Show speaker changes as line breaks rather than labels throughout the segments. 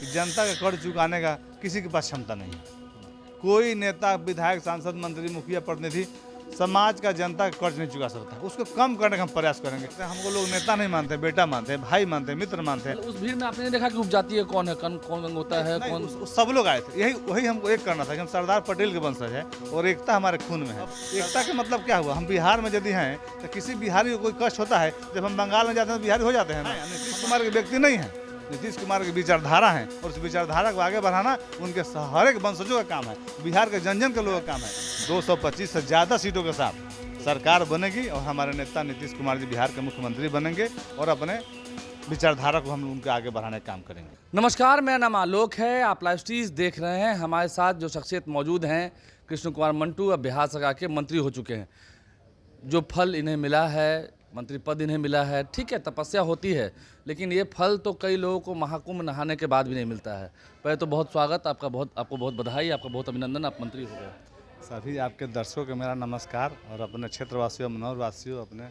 जनता का कर चुकाने का किसी के पास क्षमता नहीं है। कोई नेता, विधायक, सांसद, मंत्री, मुखिया, प्रतिनिधि समाज का, जनता का कर्ज नहीं चुका सकता। उसको कम करने का हम प्रयास करेंगे। हमको लोग नेता नहीं मानते, बेटा मानते हैं, भाई मानते हैं, मित्र मानते हैं।
उस भीड़ में आपने नहीं देखा कि उपजातीय कौन है, कौन गंग होता है,
नहीं,
कौन
सब लोग आए थे। वही हमको एक करना था कि हम सरदार पटेल के वंशज है और एकता हमारे खून में है। एकता का मतलब क्या हुआ? हम बिहार में यदि हैं तो किसी बिहारी को कोई कष्ट होता है, जब हम बंगाल में जाते हैं तो बिहारी हो जाते हैं ना। नीतीश कुमार के व्यक्ति नहीं है, नीतीश कुमार की विचारधारा है और उस विचारधारा को आगे बढ़ाना उनके हर एक वंशजों का काम है। बिहार के जन जन के लोगों का काम है। 225 से ज़्यादा सीटों के साथ सरकार बनेगी और हमारे नेता नीतीश कुमार जी बिहार के मुख्यमंत्री बनेंगे और अपने विचारधारा को हम उनके आगे बढ़ाने का काम करेंगे।
नमस्कार, मेरा नाम आलोक है। आप लाइव स्ट्रीज देख रहे हैं। हमारे साथ जो शख्सियत मौजूद हैं, कृष्ण कुमार मंटू अब बिहार सरकार के मंत्री हो चुके हैं। जो फल इन्हें मिला है, मंत्री पद इन्हें मिला है, ठीक है, तपस्या होती है, लेकिन ये फल तो कई लोगों को महाकुंभ नहाने के बाद भी नहीं मिलता है। पहले तो बहुत स्वागत आपको बहुत बधाई, आपका बहुत अभिनंदन, आप मंत्री हो गए।
सभी आपके दर्शकों को मेरा नमस्कार और अपने क्षेत्रवासियों, मनोहर वासियों, अपने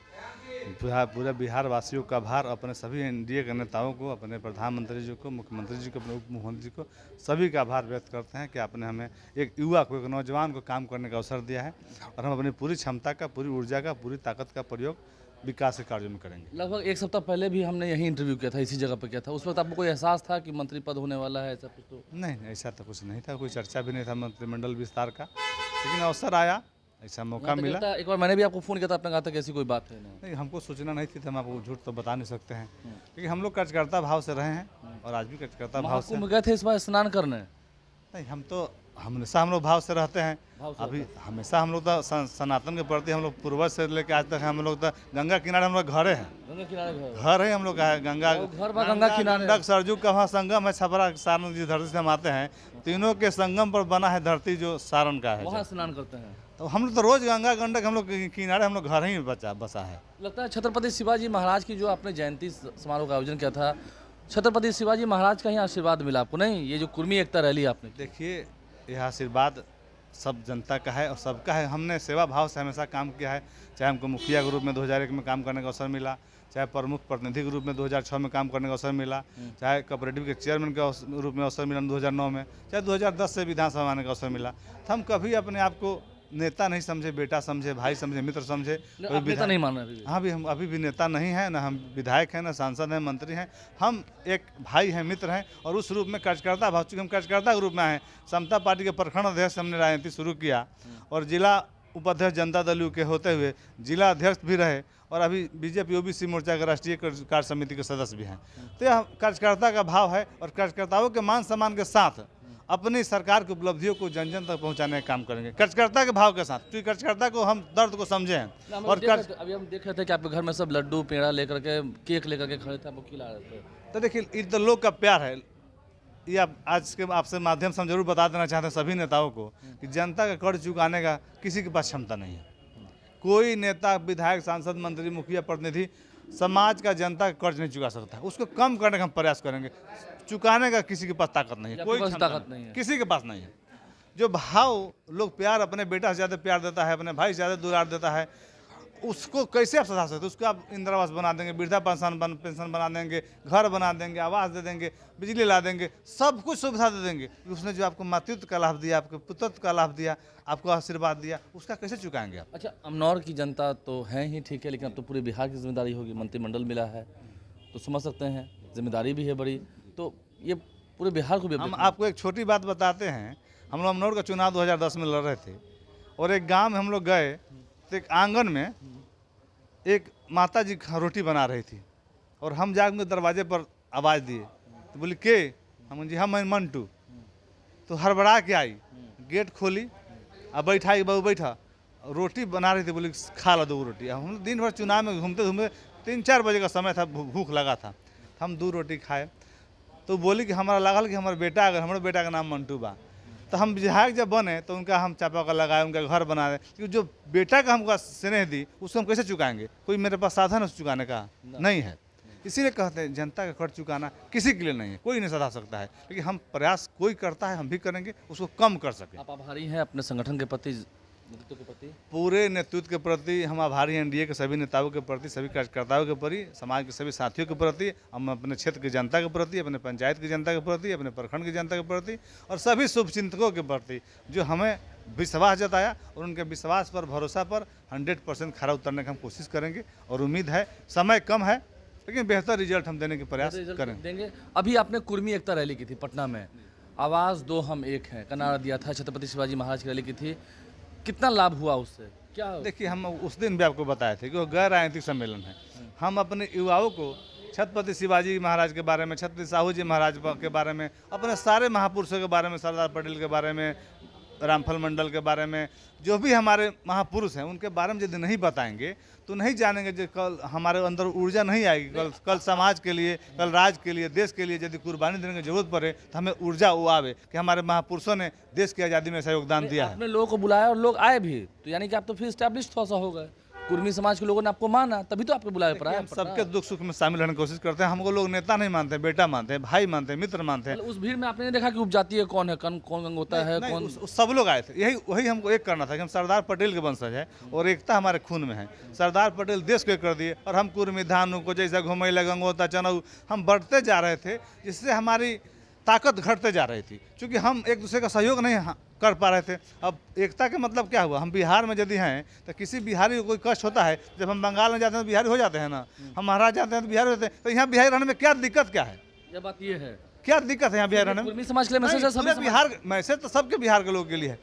पूरे बिहार वासियों का आभार, अपने सभी एनडीए के नेताओं को, अपने प्रधानमंत्री जी को, मुख्यमंत्री जी को, अपने उप मुख्यमंत्री जी को, सभी का आभार व्यक्त करते हैं कि आपने हमें एक युवा को, एक नौजवान को काम करने का अवसर दिया है और हम अपनी पूरी क्षमता का, पूरी ऊर्जा का, पूरी ताकत का प्रयोग विकास के कार्यों में करेंगे।
लगभग एक सप्ताह पहले भी हमने यही इंटरव्यू किया था, इसी जगह पर किया था। उस वक्त आपको कोई एहसास था कि मंत्री पद होने वाला है, ऐसा कुछ? तो
नहीं, ऐसा तो कुछ नहीं था, कोई चर्चा भी नहीं था मंत्रिमंडल विस्तार का, लेकिन अवसर आया, ऐसा मौका मिला।
एक बार मैंने भी आपको फ़ोन किया था, आपने कहा था कि ऐसी कोई बात है नहीं।
हमको सूचना नहीं थी तो हम आपको झूठ तो बता नहीं सकते हैं, क्योंकि हम लोग कार्यकर्ता भाव से रहे हैं और आज भी कार्यकर्ता भाव से।
महाकुंभ गए थे इस बार स्नान करने?
नहीं, हमेशा हम लोग भाव से रहते हैं। अभी हमेशा हम लोग तो सनातन के प्रति हम लोग पूर्वज से लेकर आज तक हम लोग तो गंगा किनारे हम लोग घरे हैं,
गंगा किनारे
घर है हम लोग का है। गंगा
गंगा किनारे,
गंडक, सरजू का वहाँ संगम है, छपरा सारण जिस धरती से हम आते हैं, तीनों के संगम पर बना है धरती जो सारण का है,
वहाँ स्नान करते हैं।
तो हम लोग तो रोज गंगा गंडक हम लोग किनारे हम लोग घर ही बसा है।
लगता है छत्रपति शिवाजी महाराज की जो आपने जयंती समारोह का आयोजन किया था, छत्रपति शिवाजी महाराज का ही आशीर्वाद मिला आपको? नहीं, ये जो कुर्मी एकता रैली आपने,
देखिए, यह आशीर्वाद सब जनता का है और सबका है। हमने सेवा भाव से हमेशा काम किया है, चाहे हमको मुखिया के रूप में 2001 में काम करने का अवसर मिला, चाहे प्रमुख प्रतिनिधि के रूप में 2006 में काम करने का अवसर मिला, चाहे कोऑपरेटिव के चेयरमैन के रूप में अवसर मिला 2009 में, चाहे 2010 से विधानसभा आने का अवसर मिला। तो हम कभी अपने आप को नेता नहीं समझे, बेटा समझे, भाई समझे, मित्र समझे।
नेता नहीं मान रहे?
हाँ, भी हम अभी भी नेता नहीं हैं, ना हम विधायक हैं, ना सांसद हैं, मंत्री हैं। हम एक भाई हैं, मित्र हैं और उस रूप में कार्यकर्ता भाव, चूँकि हम कार्यकर्ता के रूप में आए। समता पार्टी के प्रखंड अध्यक्ष हमने राजनीति शुरू किया और जिला उपाध्यक्ष जनता दल यू के होते हुए जिला अध्यक्ष भी रहे और अभी बीजेपी ओबीसी मोर्चा के राष्ट्रीय कार्य समिति के सदस्य भी हैं। तो यह कार्यकर्ता का भाव है और कार्यकर्ताओं के मान सम्मान के साथ अपनी सरकार की उपलब्धियों को जन जन तक पहुंचाने का काम करेंगे, कार्यकर्ता के भाव के साथ, क्योंकि कार्यकर्ता को हम दर्द को समझे हैं। और
अभी हम देख रहे थे कि आपके घर में सब लड्डू पेड़ा लेकर के, केक लेकर के खड़े थे, आपको खिला रहे थे।
तो देखिए, ये तो लोग का प्यार है। ये आप आज के आपसे माध्यम से हम जरूर बता देना चाहते हैं सभी नेताओं को कि जनता का कर्ज चुकाने का किसी के पास क्षमता नहीं है। कोई नेता, विधायक, सांसद, मंत्री, मुखिया, प्रतिनिधि समाज का, जनता का कर्ज नहीं चुका सकता। उसको कम करने का हम प्रयास करेंगे। चुकाने का किसी के पास ताकत नहीं है, कोई ताकत नहीं है, किसी के पास नहीं है। जो भाव लोग प्यार, अपने बेटा से ज़्यादा प्यार देता है, अपने भाई से ज़्यादा दुलार देता है, उसको कैसे आप सधा सकते? उसको आप इंदिरा आवास बना देंगे, वृद्धा पेंशन बना देंगे, घर बना देंगे, आवास दे देंगे, बिजली ला देंगे, सब कुछ सुविधा दे देंगे। उसने जो आपको मातृत्व का लाभ दिया, आपको पुत्रत्व का लाभ दिया, आपको आशीर्वाद दिया, उसका कैसे चुकाएंगे आप?
अच्छा, अमनौर की जनता तो है ही, ठीक है, लेकिन अब तो पूरे बिहार की जिम्मेदारी होगी। मंत्रिमंडल मिला है तो समझ सकते हैं जिम्मेदारी भी है बड़ी, तो ये पूरे बिहार को भी।
हम आपको एक छोटी बात बताते हैं। हम लोग अमनौर का चुनाव 2010 में लड़ रहे थे और एक गांव में हम लोग गए तो एक आंगन में एक माता जी रोटी बना रही थी और हम जाकर उनके दरवाजे पर आवाज़ दिए तो बोली के? हम जी हम मंटू। तो हड़बड़ा के आई, गेट खोली, अब बैठा बहू बैठा, रोटी बना रही थी, बोली खा लो 2 रोटी। हम दिन भर चुनाव में घूमते घूमते 3-4 बजे का समय था, भूख लगा था, हम 2 रोटी खाए। तो बोली कि हमारा लागल कि हमारे बेटा, अगर हमारे बेटा का नाम मंटू बा, तो हम विधायक जब बने तो उनका हम चापाकल लगाए, उनका घर बना दें, क्योंकि जो बेटा का हमको स्नेह दी उसको हम कैसे चुकाएंगे? कोई मेरे पास साधन है चुकाने का नहीं है। इसीलिए कहते हैं जनता का कर्ज चुकाना किसी के लिए नहीं है, कोई नहीं सधा सकता है, लेकिन हम प्रयास कोई करता है हम भी करेंगे उसको कम कर सकें।
आप आभारी हैं अपने संगठन के प्रति नेतृत्व के प्रति?
पूरे नेतृत्व के प्रति हम आभारी हैं, एनडीए के सभी नेताओं के प्रति, सभी कार्यकर्ताओं के प्रति, समाज के सभी साथियों के प्रति, हम अपने क्षेत्र की जनता के प्रति, अपने पंचायत की जनता के प्रति, अपने प्रखंड की जनता के प्रति और सभी शुभचिंतकों के प्रति जो हमें विश्वास जताया और उनके विश्वास पर, भरोसा पर 100% खरा उतरने की हम कोशिश करेंगे। और उम्मीद है, समय कम है लेकिन बेहतर रिजल्ट हम देने के प्रयास करेंगे।
देंगे। अभी आपने कुर्मी एकता रैली की थी पटना में, आवाज़ दो हम एक हैं का नारा दिया था, छत्रपति शिवाजी महाराज की रैली की थी, कितना लाभ हुआ उससे? क्या
देखिए, हम उस दिन भी आपको बताए थे कि वो गैर राजनीतिक सम्मेलन है। हम अपने युवाओं को छत्रपति शिवाजी महाराज के बारे में, छत्रपति साहू जी महाराज के बारे में, अपने सारे महापुरुषों के बारे में, सरदार पटेल के बारे में, रामफल मंडल के बारे में, जो भी हमारे महापुरुष हैं उनके बारे में यदि नहीं बताएंगे तो नहीं जानेंगे। जो कल हमारे अंदर ऊर्जा नहीं आएगी, कल समाज के लिए, कल राज्य के लिए, देश के लिए यदि कुर्बानी देने की जरूरत पड़े तो हमें ऊर्जा वो आवे कि हमारे महापुरुषों ने देश की आज़ादी में ऐसा योगदान दिया है।
आपने लोगों को बुलाया और लोग आए भी, तो यानी कि आप तो फिर स्टैब्लिश थोड़ा सा हो गए, कुर्मी समाज के लोगों ने आपको माना, तभी तो आपको बुलाया पड़ा है।
हम सबके दुख सुख में शामिल होने की कोशिश करते हैं। हमको लोग नेता नहीं मानते, बेटा मानते हैं, भाई मानते हैं, मित्र मानते हैं।
उस भीड़ में आपने नहीं देखा कि उपजातीय कौन है, कौन गंगोता है, कौन?
सब लोग आए थे। वही हमको एक करना था कि हम सरदार पटेल के वंशज है और एकता हमारे खून में है। सरदार पटेल देश को एक कर दिए और हम कुर्मी धानु को जैसे घुमैला, गंगोता, चनऊ हम बढ़ते जा रहे थे, जिससे हमारी ताकत घटते जा रही थी, क्योंकि हम एक दूसरे का सहयोग नहीं कर पा रहे थे। अब एकता के मतलब क्या हुआ? हम बिहार में यदि हैं तो किसी बिहारी को कोई कष्ट होता है, जब हम बंगाल में जाते हैं तो बिहारी हो जाते हैं ना, हम महाराष्ट्र जाते हैं तो बिहारी होते हैं, तो यहाँ बिहारी रहने में क्या दिक्कत क्या है?
ये बात ये है,
क्या दिक्कत है यहाँ बिहार रहने में?
कुर्मी समाज के लिए मैसेज है,
पूरे बिहार मैसेज तो सबके बिहार के लोगों के लिए है।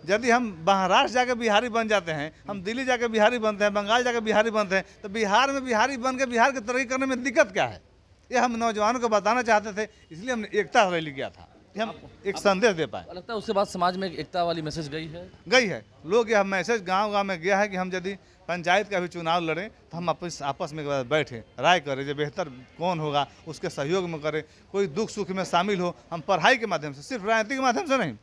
यदि हम महाराष्ट्र जाके बिहारी बन जाते हैं, हम दिल्ली जाके बिहारी बनते हैं, बंगाल जाके बिहारी बनते हैं, तो बिहार में बिहारी बन के बिहार की तरक्की करने में दिक्कत क्या है? ये हम नौजवानों को बताना चाहते थे, इसलिए हमने एकता रैली किया था कि हम एक संदेश दे पाए।
लगता है उसके बाद समाज में एक एकता वाली मैसेज गई है।
लोग यह मैसेज गांव-गांव में गया है कि हम यदि पंचायत का भी चुनाव लड़ें तो हम आपस में बैठे राय करें, जो बेहतर कौन होगा उसके सहयोग में करें, कोई दुख सुख में शामिल हो। हम पढ़ाई के माध्यम से, सिर्फ राजनीति के माध्यम से नहीं,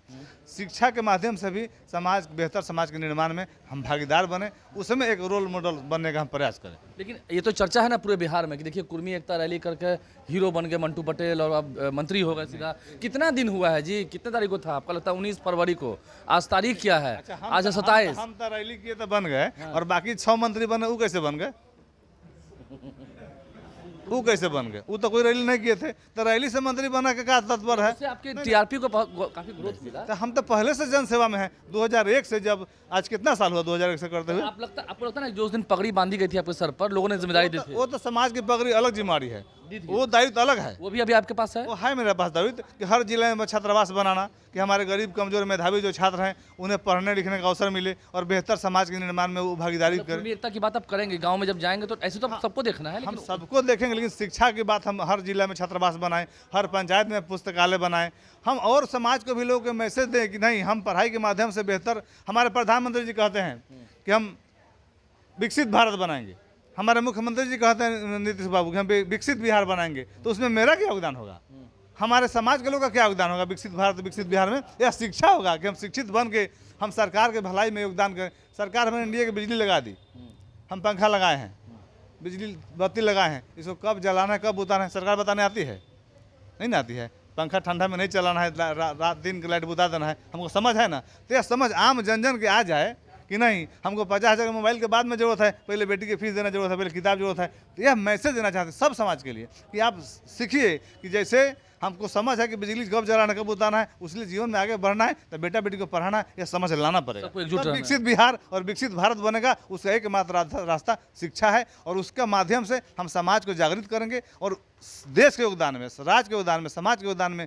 शिक्षा के माध्यम से भी समाज, बेहतर समाज के निर्माण में हम भागीदार बने, उसमें एक रोल मॉडल बनने का हम प्रयास करें।
लेकिन ये तो चर्चा है ना पूरे बिहार में कि देखिए कुर्मी एकता रैली करके हीरो बन गए मंटू पटेल और अब मंत्री हो गए सीधा। कितना दिन हुआ है जी? कितने तारीख को था आपका? लगता है 19 फरवरी को। आज तारीख क्या है? आज 27।
हम तो रैली किए तो बन गए और बाकी 6 मंत्री बने, वो कैसे बन गए? वो कैसे बन गए? वो तो कोई रैली नहीं किए थे, तो रैली से मंत्री बना के क्या तत्पर है?
इससे आपके टीआरपी को काफी ग्रोथ मिला।
तो हम तो पहले से जनसेवा में हैं, 2001 से। जब आज कितना साल हुआ 2001 से करते हुए?
आपको लगता है जो उस दिन पगड़ी बांधी गई थी आपके सर पर, लोगों ने जिम्मेदारी दी थी?
वो तो समाज की पगड़ी अलग जिम्मेदारी है, वो दायित्व अलग है।
वो भी अभी आपके पास है?
वो है मेरे पास दायित्व कि हर जिले में छात्रावास बनाना, कि हमारे गरीब कमजोर मेधावी जो छात्र हैं उन्हें पढ़ने लिखने का अवसर मिले और बेहतर समाज के निर्माण में वो भागीदारी करें।
एकता की बात आप करेंगे गांव में जब जाएंगे तो ऐसे तो सबको देखना है।
हम सबको देखेंगे, लेकिन शिक्षा की बात हम हर जिले में छात्रावास बनाएं, हर पंचायत में पुस्तकालय बनाएं। हम और समाज को भी लोगों को मैसेज दें कि नहीं, हम पढ़ाई के माध्यम से बेहतर, हमारे प्रधानमंत्री जी कहते हैं कि हम विकसित भारत बनाएंगे, हमारे मुख्यमंत्री जी कहते हैं नीतीश बाबू कि हम विकसित बिहार बनाएंगे, तो उसमें मेरा क्या योगदान होगा? हमारे समाज के लोगों का क्या योगदान होगा विकसित भारत, विकसित बिहार में? यह शिक्षा होगा कि हम शिक्षित बन के हम सरकार के भलाई में योगदान करें। सरकार हमने इंडिया की बिजली लगा दी, हम पंखा लगाए हैं, बिजली बत्ती लगाए हैं, इसको कब जलाना है, कब बुताना है, सरकार बताने आती है? नहीं ना आती है। पंखा ठंडा में नहीं चलाना है, रात दिन की लाइट बुता देना है, हमको समझ है ना? तो यह समझ आम जन के आ जाए कि नहीं, हमको 50,000 मोबाइल के बाद में जरूरत है, पहले बेटी की फीस देना जरूरत है, पहले किताब जरूरत है। तो यह मैसेज देना चाहते हैं सब समाज के लिए कि आप सीखिए कि जैसे हमको समझ है कि बिजली कब जलाना, कब उतारना है, उसलिए जीवन में आगे बढ़ना है, तो बेटा बेटी को पढ़ाना है, यह समझ लाना पड़ेगा। तो विकसित बिहार और विकसित भारत बनेगा, उसका एकमात्र रास्ता शिक्षा है और उसके माध्यम से हम समाज को जागृत करेंगे और देश के योगदान में, राज्य के योगदान में, समाज के योगदान में,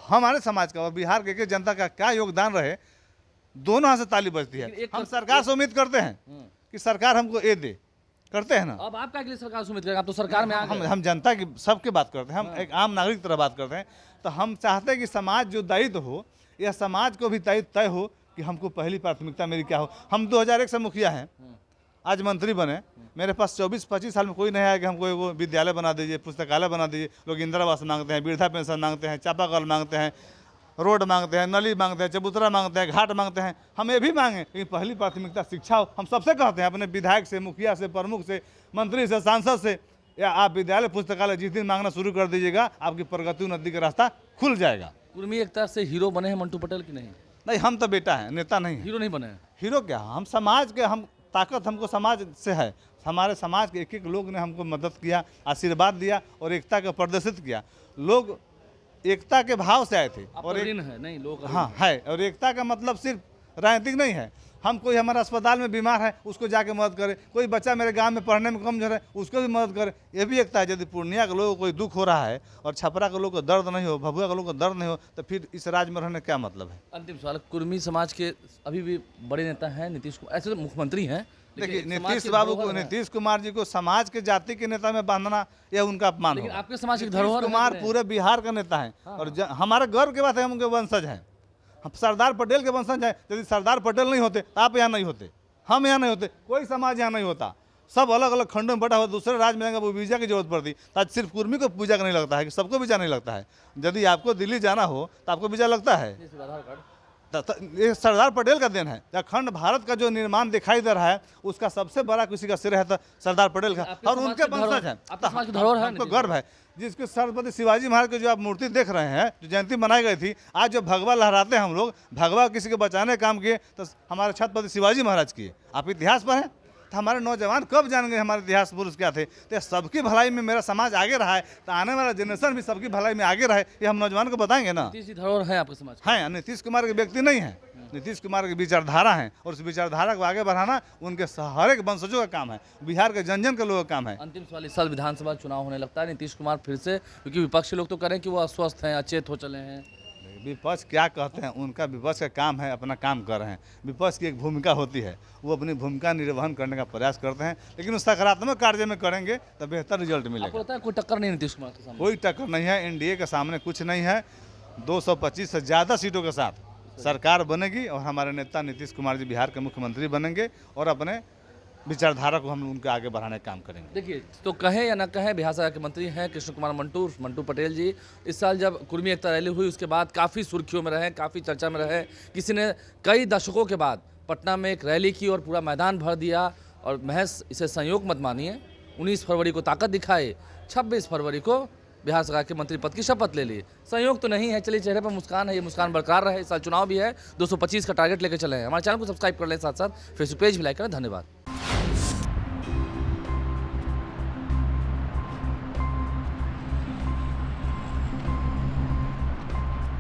हमारे समाज का और बिहार के जनता का क्या योगदान रहे, दोनों हाथ से ताली बजती है। हम सरकार से उम्मीद करते हैं कि सरकार हमको ये दे, करते हैं ना।
अब आप क्या के लिए सरकार से उम्मीद करेंगे? आप तो सरकार में
हम जनता की सबके बात करते हैं, हम एक आम नागरिक तरह बात करते हैं। तो हम चाहते हैं कि समाज जो दायित्व हो, यह समाज को भी दायित्व तय हो कि हमको पहली प्राथमिकता मेरी क्या हो। हम 2001 से मुखिया हैं, आज मंत्री बने, मेरे पास 24-25 साल में कोई नहीं आया कि हमको एगो विद्यालय बना दीजिए, पुस्तकालय बना दीजिए। लोग इंदिरा आवास मांगते हैं, वृद्धा पेंशन मांगते हैं, चापाकल मांगते हैं, रोड मांगते हैं, नली मांगते हैं, चबूतरा मांगते हैं, घाट मांगते हैं। हम ये भी मांगे लेकिन पहली प्राथमिकता शिक्षा हो। हम सबसे कहते हैं, अपने विधायक से, मुखिया से, प्रमुख से, मंत्री से, सांसद से, या आप विद्यालय पुस्तकालय जिस दिन मांगना शुरू कर दीजिएगा, आपकी प्रगति उन्नति का रास्ता खुल जाएगा।
कुर्मी एकता से हीरो बने हैं मंटू पटेल की नहीं?
नहीं, हम तो बेटा हैं, नेता नहीं है।
हीरो नहीं बने हैं।
हीरो क्या, हम समाज के, हम ताकत हमको समाज से है। हमारे समाज के एक एक लोग ने हमको मदद किया, आशीर्वाद दिया और एकता को प्रदर्शित किया। लोग एकता के भाव से आए थे। और
ऋण है नहीं लोग,
हाँ है, और एकता का मतलब सिर्फ राजनीतिक नहीं है। हम कोई हमारा अस्पताल में बीमार है उसको जाके मदद करे, कोई बच्चा मेरे गांव में पढ़ने में कमजोर है उसको भी मदद करे, ये भी एकता है। यदि पूर्णिया के लोगों को कोई दुख हो रहा है और छपरा के लोगों को दर्द नहीं हो, भभुआ के लोगों को दर्द नहीं हो, तो फिर इस राज्य में रहने का क्या मतलब है।
अंतिम सवाल, कुर्मी समाज के अभी भी बड़े नेता हैं नीतीश कुमार, ऐसे तो मुख्यमंत्री हैं।
देखिए,
लेकिन समाज
नीतीश
के
बाबू
धरोहर
को,
हैं।
नीतीश कुमार जी को समाज के जाति के नेता में बांधना यह उनका अपमान
लेकिन
होगा।
आपके समाज के
नीतीश
धरोहर हैं
कुमार
कि नहीं?
पूरे बिहार का नेता है और हमारे गर्व की बात है, हम उनके वंशज हैं। हम सरदार पटेल के वंशज हैं। यदि सरदार पटेल नहीं होते तो आप यहाँ नहीं होते, हम यहाँ नहीं होते, कोई समाज यहाँ नहीं होता। सब अलग अलग खंडों में बटा हुआ, दूसरे राज्य में वो वीजा की जरूरत पड़ती। तो आज सिर्फ कुर्मी को वीजा का नहीं लगता है कि सबको वीजा नहीं लगता है। यदि आपको दिल्ली जाना हो तो आपको वीजा लगता है।
आधार कार्ड
ये सरदार पटेल का देन है। अखंड भारत का जो निर्माण दिखाई दे रहा है उसका सबसे बड़ा किसी का श्रेय है तो सरदार पटेल का,
आपके
और
समाज
उनके
के धरोहर-
वंशज हैं।
आपके समाज के धरोहर है
हमको
नीतीश
गर्व है। जिसके छत्रपति शिवाजी महाराज की जो आप मूर्ति देख रहे हैं, जो जयंती मनाई गई थी, आज जो भगवा लहराते हैं हम लोग, भगवा किसी को बचाने का काम किए तो हमारे छत्रपति शिवाजी महाराज किए। आप इतिहास पढ़ें तो हमारे नौजवान कब जान गए हमारे इतिहास पुरुष क्या थे। तो सबकी भलाई में मेरा समाज आगे रहा है, तो आने वाला जनरेशन भी सबकी भलाई में आगे रहे, ये हम नौजवान को बताएंगे ना।
नीतीश जी धरोहर है आपके समाज के।
हैं, नीतीश कुमार के व्यक्ति नहीं है, नीतीश कुमार की विचारधारा है और उस विचारधारा को आगे बढ़ाना उनके हर एक वंशजों का काम है, बिहार के जन जन के लोगों का काम है।
अंतिम सवाल, इस साल विधानसभा चुनाव होने लगता है, नीतीश कुमार फिर से, क्योंकि विपक्षी लोग तो करें कि वो अस्वस्थ हैं, अचेत हो चले हैं।
विपक्ष क्या कहते हैं, उनका विपक्ष का काम है, अपना काम कर रहे हैं। विपक्ष की एक भूमिका होती है, वो अपनी भूमिका निर्वहन करने का प्रयास करते हैं, लेकिन उस सकारात्मक कार्य में करेंगे तो बेहतर रिजल्ट
आपको
मिलेगा।
लगता है कोई टक्कर नहीं नीतीश कुमार के सामने?
कोई टक्कर नहीं है, एनडीए के सामने कुछ नहीं है। 225 से ज़्यादा सीटों के साथ सरकार बनेगी और हमारे नेता नीतीश कुमार जी बिहार के मुख्यमंत्री बनेंगे और अपने विचारधारा को हम उनके आगे बढ़ाने का काम करेंगे।
देखिए, तो कहें या ना कहें, बिहार सरकार के मंत्री हैं कृष्ण कुमार मंटू पटेल जी। इस साल जब कुर्मी एकता रैली हुई उसके बाद काफ़ी सुर्खियों में रहे, काफ़ी चर्चा में रहे। किसी ने कई दशकों के बाद पटना में एक रैली की और पूरा मैदान भर दिया, और महज इसे संयोग मत मानिए, 19 फरवरी को ताकत दिखाए, 26 फरवरी को बिहार सरकार के मंत्री पद की शपथ ले ली। संयोग तो नहीं है, चलिए चेहरे पर मुस्कान है, ये मुस्कान बरकरार रहे। इस साल चुनाव भी है, 225 का टारगेट लेकर चले हैं। हमारे चैनल को सब्सक्राइब कर लें, साथ साथ फेसबुक पेज भी लाइक करें। धन्यवाद।